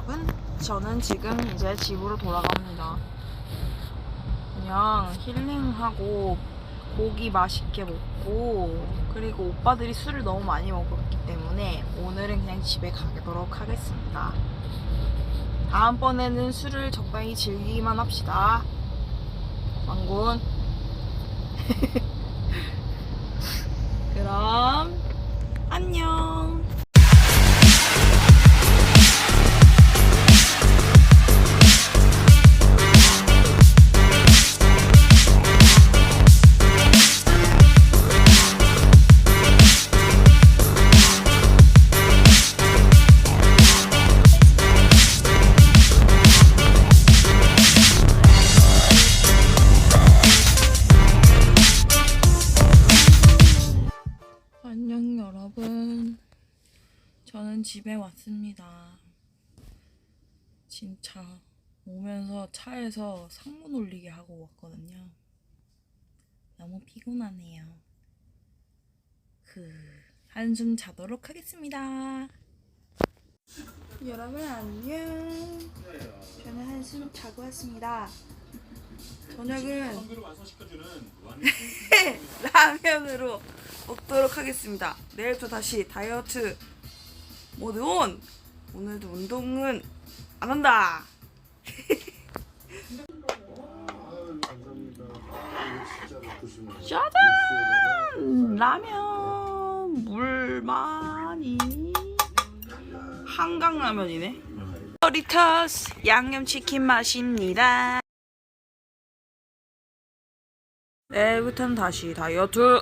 여러분, 저는 지금 이제 집으로 돌아갑니다. 그냥 힐링하고 고기 맛있게 먹고, 그리고 오빠들이 술을 너무 많이 먹었기 때문에 오늘은 그냥 집에 가도록 하겠습니다. 다음번에는 술을 적당히 즐기기만 합시다. 망군. 그럼 안녕. 안녕 여러분, 저는 집에 왔습니다. 진짜 오면서 차에서 상문 올리게 하고 왔거든요. 너무 피곤하네요. 한숨 자도록 하겠습니다. 여러분 안녕. 저는 한숨 자고 왔습니다. 저녁은 라면으로 먹도록 하겠습니다. 내일부터 다시 다이어트 모드 온! 오늘도 운동은 안 한다! 짜잔! 라면! 물 많이 한강라면이네. 도리토스 양념치킨 맛입니다. 내일부터는 다시 다이어트!